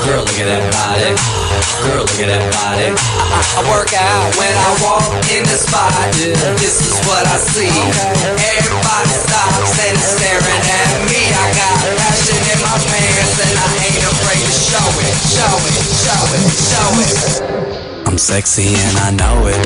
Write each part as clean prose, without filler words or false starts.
Girl, look at that body. Girl, look at that body. I work out when I walk in the spot. This is what I see. Everybody stops and is staring at me. I got passion in my pants and I ain't afraid to show it. Show it, show it, show it. I'm sexy and I know it.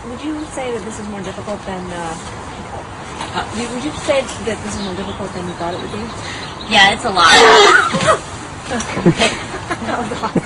Would you say that this is more difficult than, would you say that this is more difficult than you thought it would be? Yeah, it's a lot. That was awesome.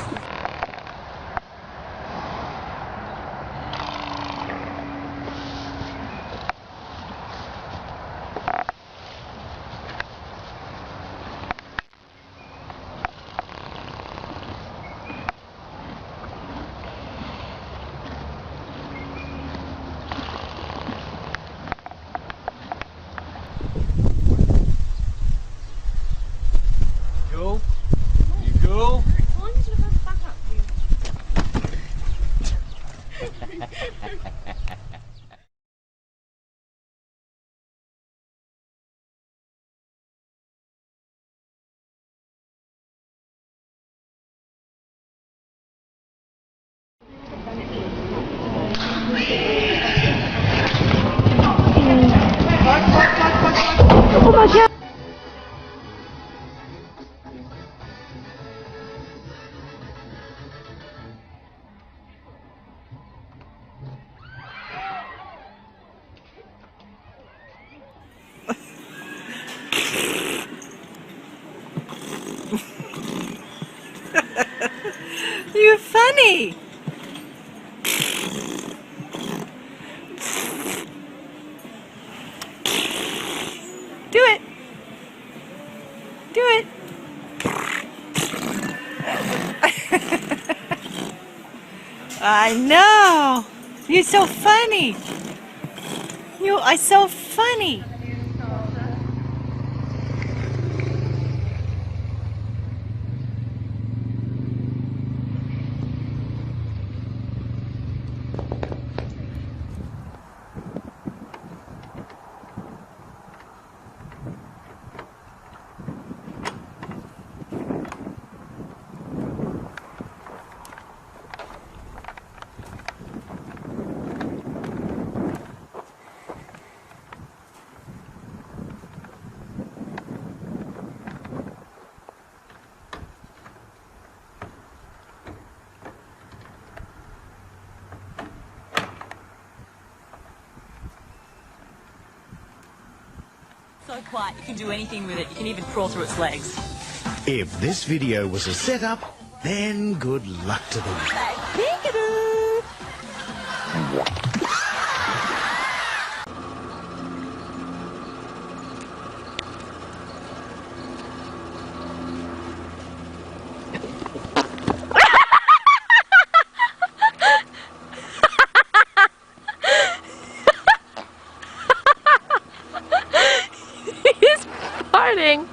Oh my God! You're funny! Do it! Do it! I know! You're so funny! You are so funny! So quiet, you can do anything with it. You can even crawl through its legs. If this video was a setup, then good luck to them. He's farting.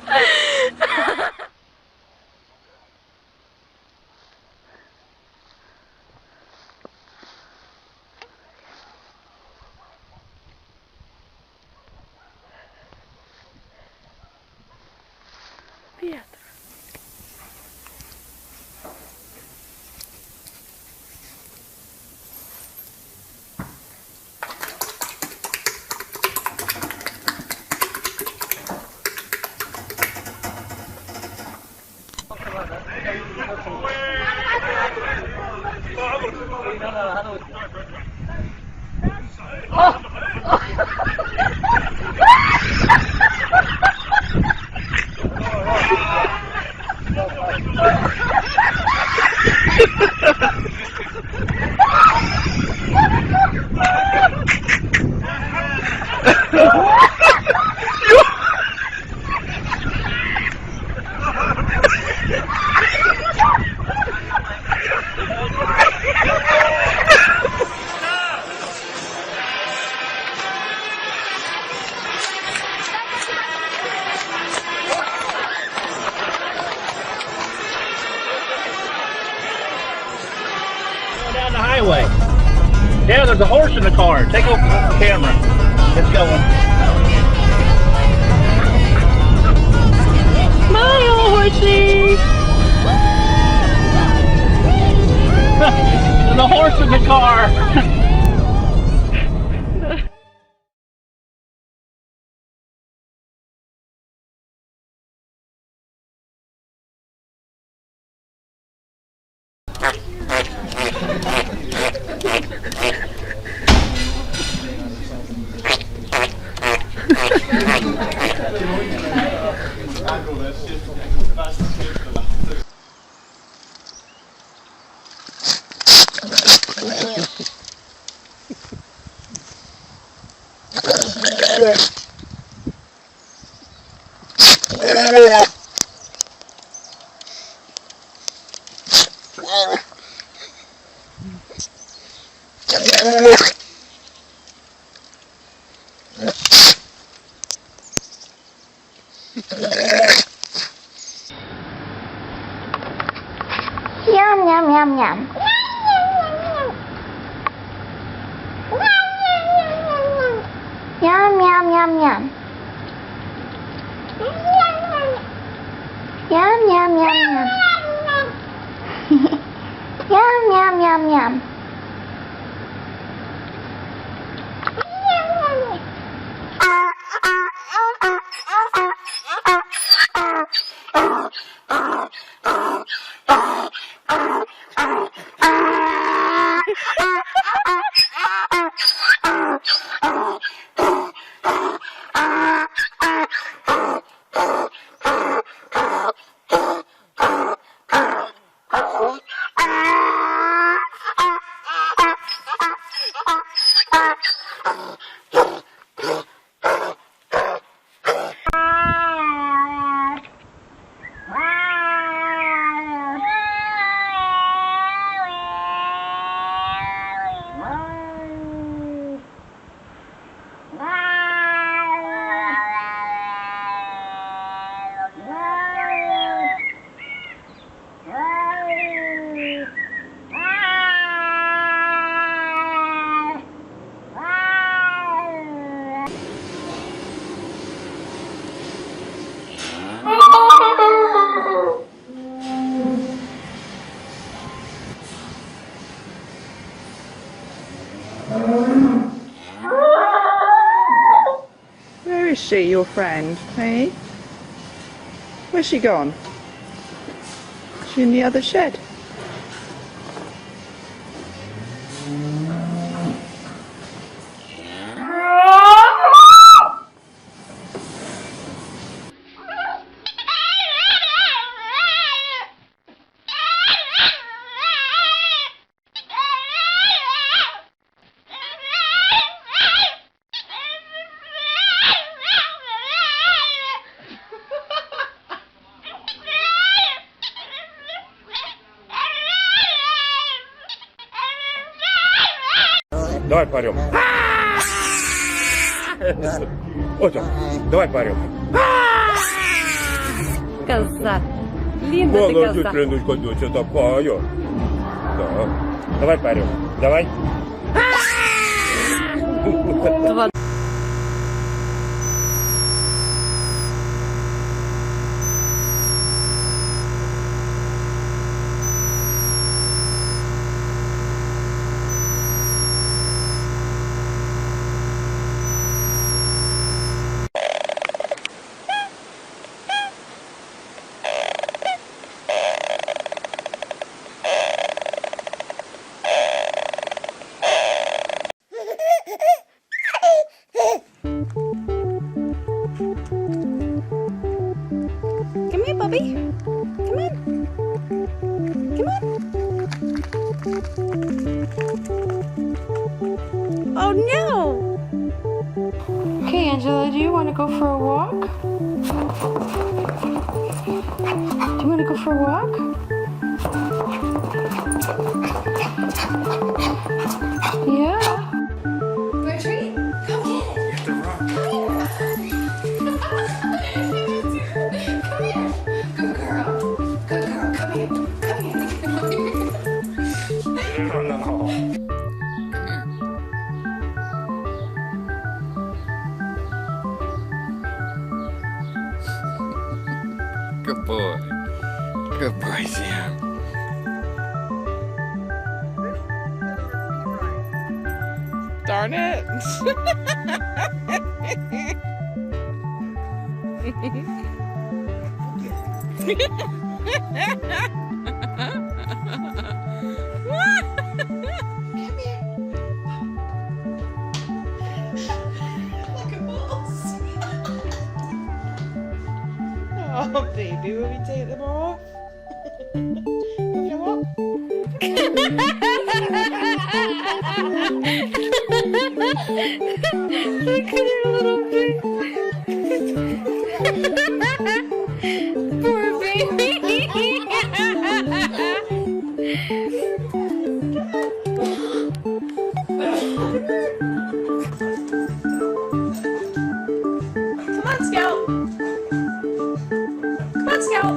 Down the highway. Yeah, there's a horse in the car. Take a camera. It's going. Smile, horsey! There's a horse in the car. Yum, yum, yum, yum. Yum, yum, yum, yum. Yum, yum, yum, yum. Yum, yum, yum, yum. Where is she, your friend, hey? Where's she gone? Is she in the other shed? Давай парем. Отя, давай парем. Коза. Линда ты Молодец, коза. Леночка, доча такая. Да. Давай парем. Давай. Angela, do you want to go for a walk? Do you want to go for a walk? Yeah. For a treat? Come get it. Get the rock. Come here. Good girl. Good girl. Come here. Come here. No. Good boy. Good boy, Sam. Darn it. Oh, baby, will we take them off? If you want. Look at her little thing. Poor baby. Come on, Scout. Come on, Scout.